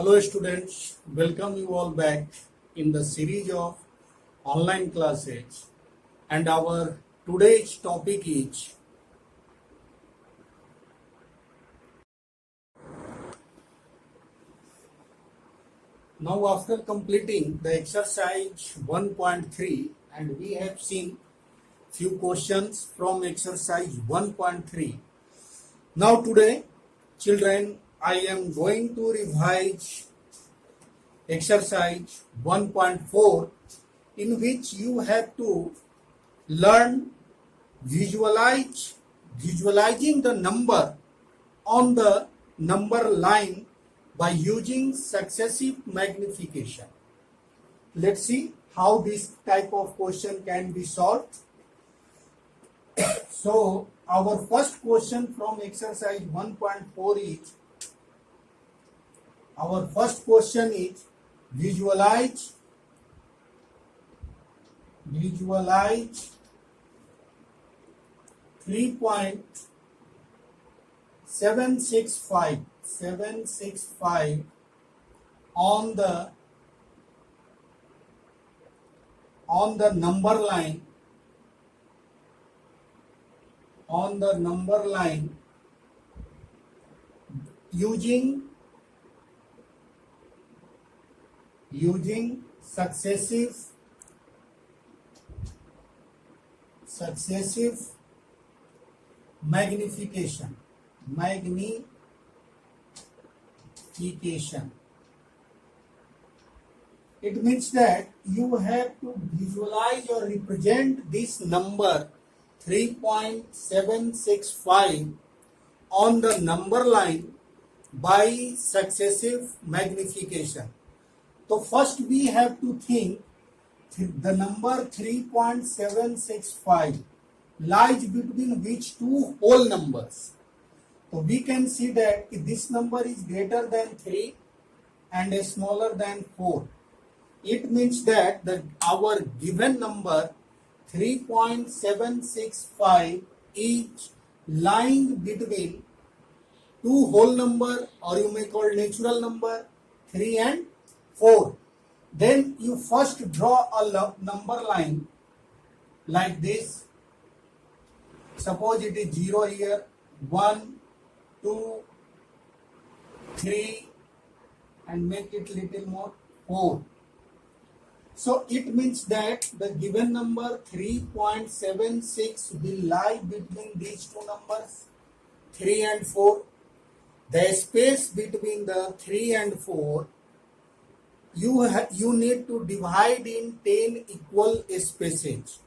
Hello students, welcome you all back in the series of online classes, and our today's topic is now after completing the exercise 1.3 and we have seen few questions from exercise 1.3. Now today children, I am going to revise exercise 1.4 in which you have to learn visualizing the number on the number line by using successive magnification. Let's see how this type of question can be solved. So our first question from exercise 1.4 is, our first question is visualize 3.765 on the number line using successive magnification. It means that you have to visualize or represent this number 3.765 on the number line by successive magnification. So first we have to think the number 3.765 lies between which two whole numbers. So we can see that if this number is greater than 3 and smaller than 4, it means that our given number 3.765 is lying between two whole number, or you may call natural number 3 and 4. Then you first draw a number line like this. Suppose it is 0 here, 1, 2, 3, and make it little more 4. So it means that the given number 3.76 will lie between these two numbers 3 and 4. The space between the 3 and 4 you need to divide in 10 equal spaces.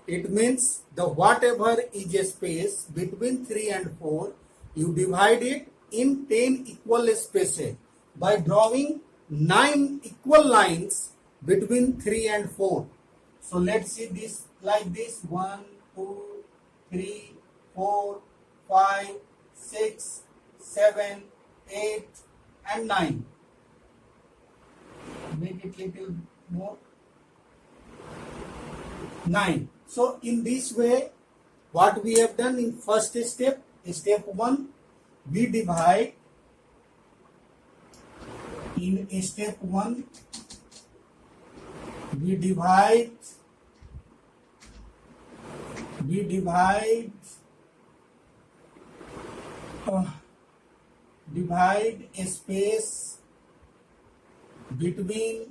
It means the whatever is a space between 3 and 4, you divide it in 10 equal spaces by drawing 9 equal lines between 3 and 4. So let's see this like this: 1, 2, 3, 4, 5, 6, 7, 8, and 9. Make it little more, 9. So in this way, what we have done in first step 1, we divide in step 1, we divide a space between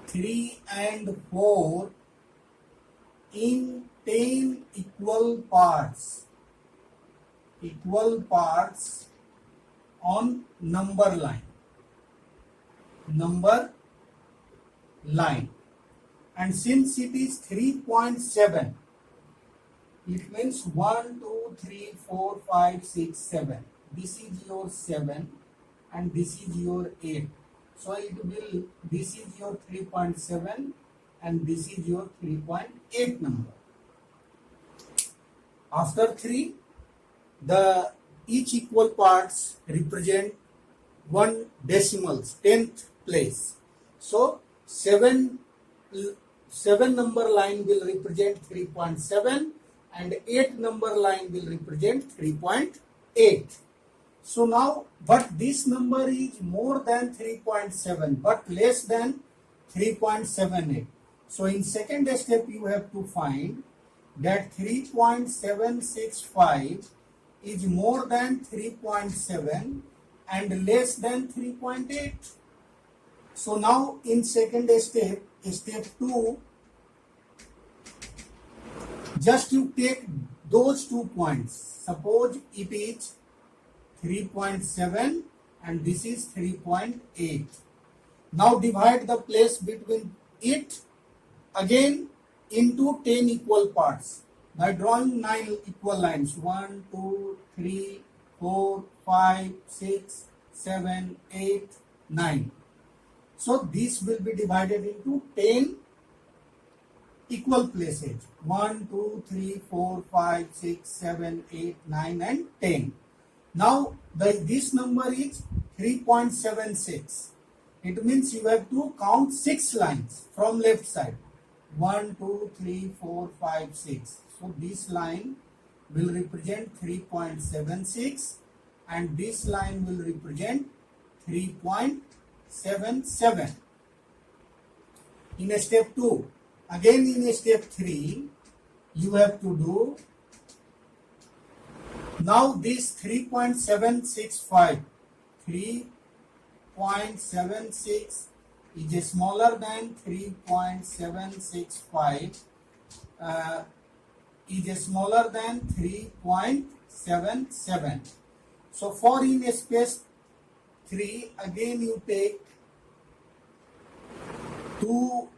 3 and 4 in 10 equal parts on number line. And since it is 3.7, it means 1, 2, 3, 4, 5, 6, 7. This is your 7 and this is your 8. So this is your 3.7 and this is your 3.8 number. After 3, each equal parts represent one decimals, 10th place. So 7 number line will represent 3.7 and 8 number line will represent 3.8. So now, but this number is more than 3.7 but less than 3.78. So in second step you have to find that 3.765 is more than 3.7 and less than 3.8. So now in second step, step 2, just you take those 2 points. Suppose it is 3.7 and this is 3.8. Now divide the place between it again into 10 equal parts by drawing 9 equal lines. 1, 2, 3, 4, 5, 6, 7, 8, 9. So this will be divided into 10 equal places. 1, 2, 3, 4, 5, 6, 7, 8, 9 and 10. Now this number is 3.76. It means you have to count 6 lines from left side. 1, 2, 3, 4, 5, 6. So this line will represent 3.76 and this line will represent 3.77. In step 2, again in step 3, you have to do, now this 3.765, 3.76 is smaller than 3.765, is smaller than 3.77. So for in space 3, again you take two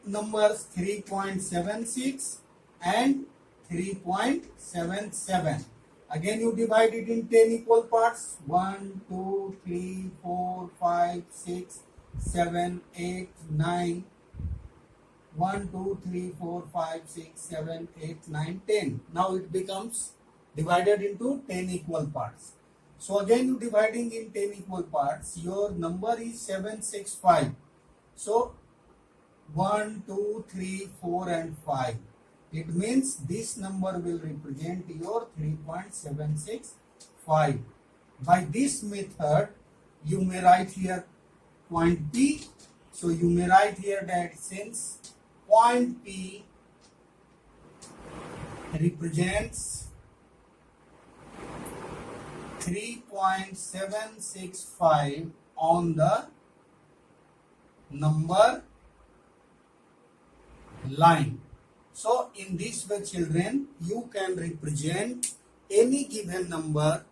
numbers 3.76 and 3.77. Again you divide it in 10 equal parts. 1, 2, 3, 4, 5, 6, 7, 8, 9. 1, 2, 3, 4, 5, 6, 7, 8, 9, 10. Now it becomes divided into 10 equal parts. So again you dividing in 10 equal parts. Your number is 765. So 1, 2, 3, 4 and 5. It means this number will represent your 3.765. By this method, you may write here point P. So you may write here that since point P represents 3.765 on the number line. So in this way, children, you can represent any given number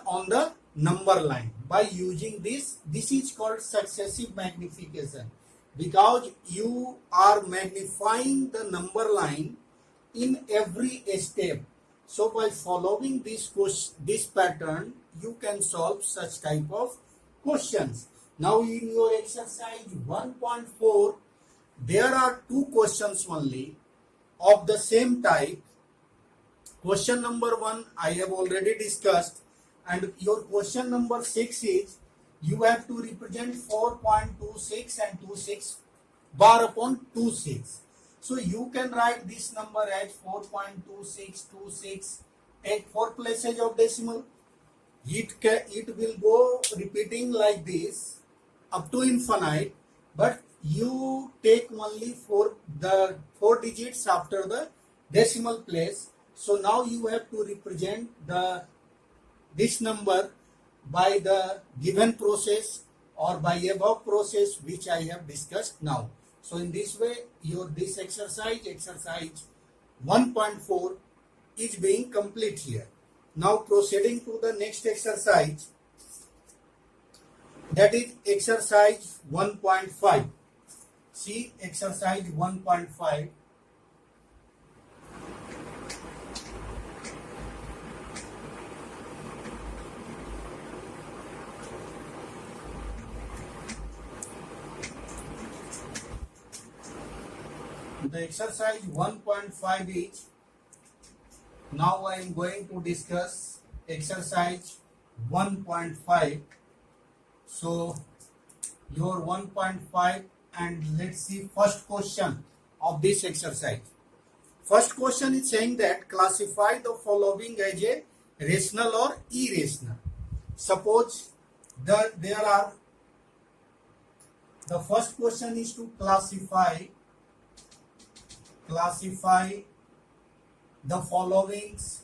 on the number line by using this. This is called successive magnification because you are magnifying the number line in every step. So by following this pattern, you can solve such type of questions. Now in your exercise 1.4, there are 2 questions only of the same type. Question number 1 I have already discussed, and your question number 6 is you have to represent 4.26 and 26 bar upon 26. So you can write this number as 4.2626. Take 4 places of decimal. It will go repeating like this up to infinite, but you take only 4 digits after the decimal place. So now you have to represent this number by the given process or by above process which I have discussed now. So in this way, this exercise 1.4 is being complete here. Now proceeding to the next exercise, that is exercise 1.5. See exercise 1.5. The exercise 1.5 is, now I am going to discuss exercise 1.5. So your 1.5, and let's see first question of this exercise. First question is saying that classify the following as a rational or irrational. suppose that there are, the first question is to classify the followings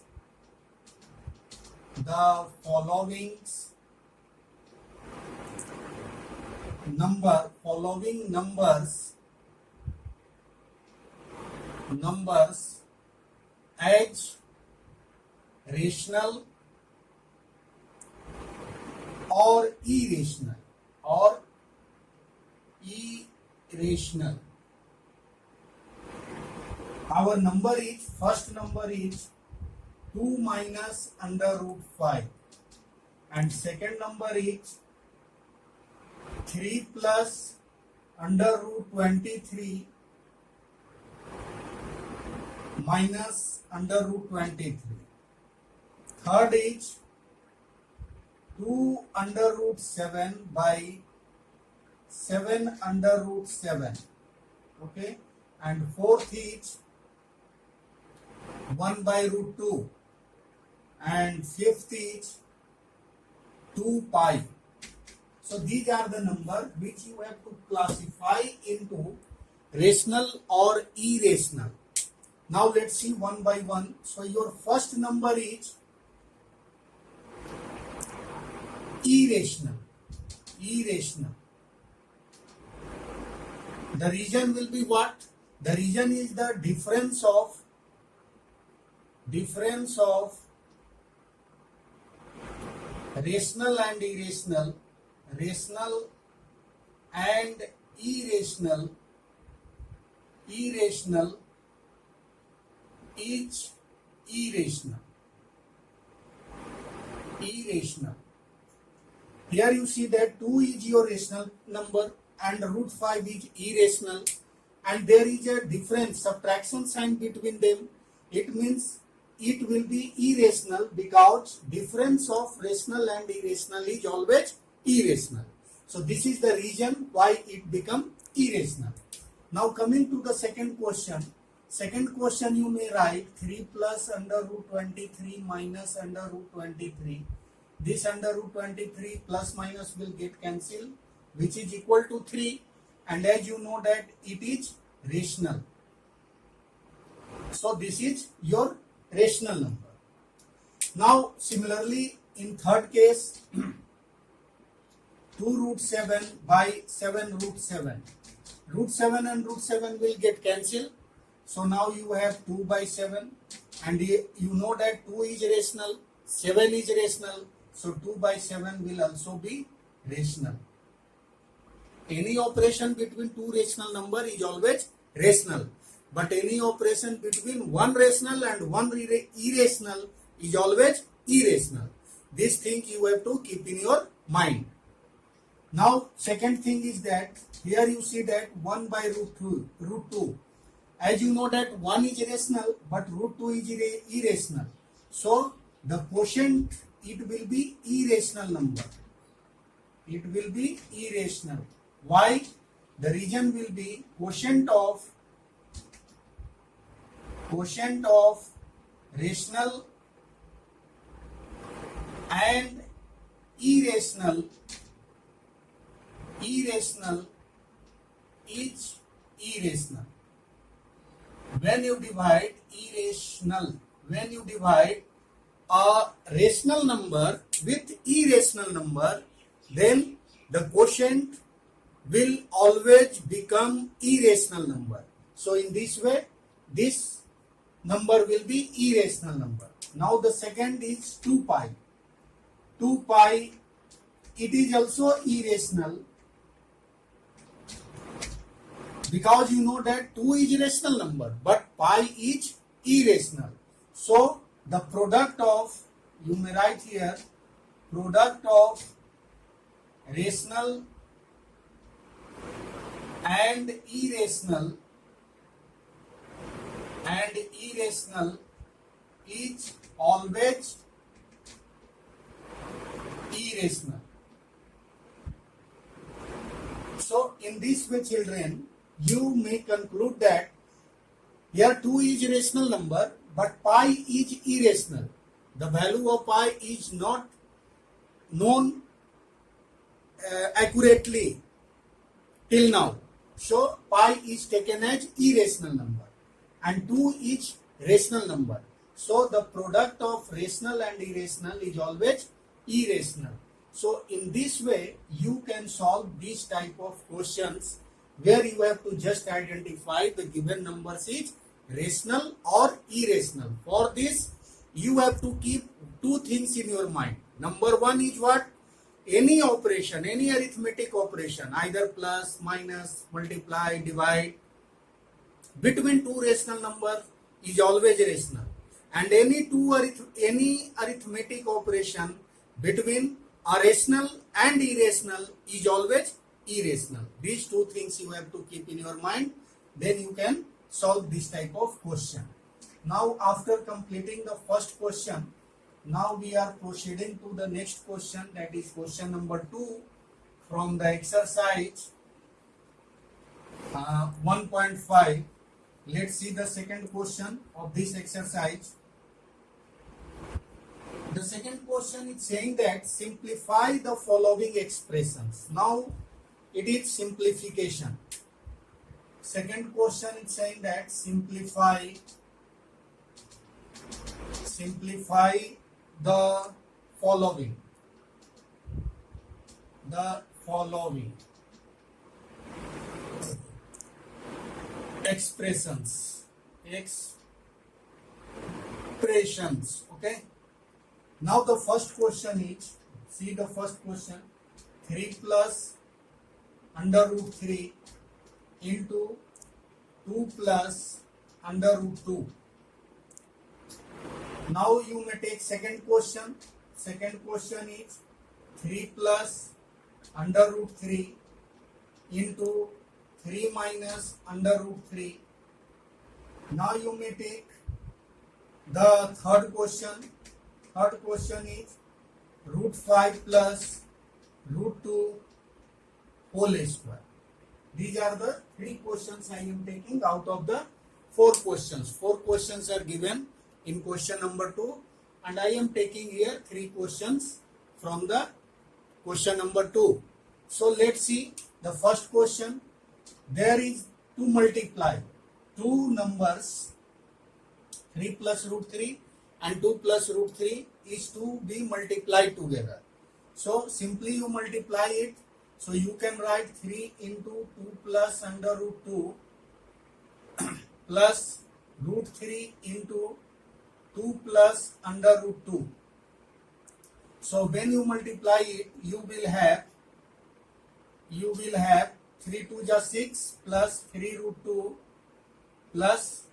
numbers as rational or irrational Our number is, first number is 2 minus under root 5, and second number is 3 plus under root 23 minus under root 23. Third is 2 under root 7 by 7 under root 7. Okay, and fourth is 1 by root 2, and fifth is 2 pi. So these are the numbers which you have to classify into rational or irrational. Now let's see one by one. So your first number is irrational. The reason will be what? The reason is the difference of rational and irrational, irrational is irrational. Here you see that 2 is your rational number and root 5 is irrational, and there is a difference, subtraction sign between them. It means it will be irrational because difference of rational and irrational is always irrational. So this is the reason why it become irrational. Now coming to the second question. Second question you may write 3 plus under root 23 minus under root 23. This under root 23 plus minus will get cancelled, which is equal to 3, and as you know that it is rational. So this is your rational number. Now similarly in third case 2 root 7 by 7 root 7. Root 7 and root 7 will get cancelled. So now you have 2 by 7, and you know that 2 is rational, 7 is rational. So 2 by 7 will also be rational. Any operation between two rational number is always rational. But any operation between one rational and one irrational is always irrational. This thing you have to keep in your mind. Now second thing is that here you see that 1 by root 2. As you know that 1 is rational but root 2 is irrational. So the quotient, it will be irrational number. It will be irrational. Why? The reason will be quotient of rational and irrational is irrational. When you divide a rational number with irrational number, then the quotient will always become irrational number. So in this way, this number will be irrational number. Now the second is 2 pi. 2 pi, it is also irrational because you know that 2 is rational number but pi is irrational. So the product of, you may write here, product of rational and irrational is always irrational. So in this way, children, you may conclude that here 2 is rational number but pi is irrational. The value of pi is not known accurately till now. So pi is taken as irrational number and 2 is rational number. So the product of rational and irrational is always irrational. So in this way you can solve this type of questions where you have to just identify the given numbers is rational or irrational. For this you have to keep two things in your mind. Number one is what? Any operation, any arithmetic operation, either plus, minus, multiply, divide, between two rational numbers is always rational, and any arithmetic operation between a rational and irrational is always irrational. These two things you have to keep in your mind, then you can solve this type of question. Now after completing the first question, now we are proceeding to the next question, that is question number 2 from the exercise 1.5. Let's see the second question of this exercise. The second question is saying that simplify the following expressions. Now it is simplification. Second question is saying that simplify the following expressions. Okay, now the first question is, see the first question, 3 plus under root 3 into 2 plus under root 2. Now you may take second question. Second question is 3 plus under root 3 into 3 minus under root 3. Now you may take the third question. Third question is root 5 plus root 2 whole square. These are the three questions I am taking out of the four questions. Four questions are given in question number 2, and I am taking here three questions from the question number 2. So let's see the first question. There is to multiply two numbers, 3 plus root 3 and 2 plus root 3 is to be multiplied together. So simply you multiply it. So you can write 3 into 2 plus under root 2 plus root 3 into 2 plus under root 2. So when you multiply it, you will have 3 2 just 6 plus 3 root 2 plus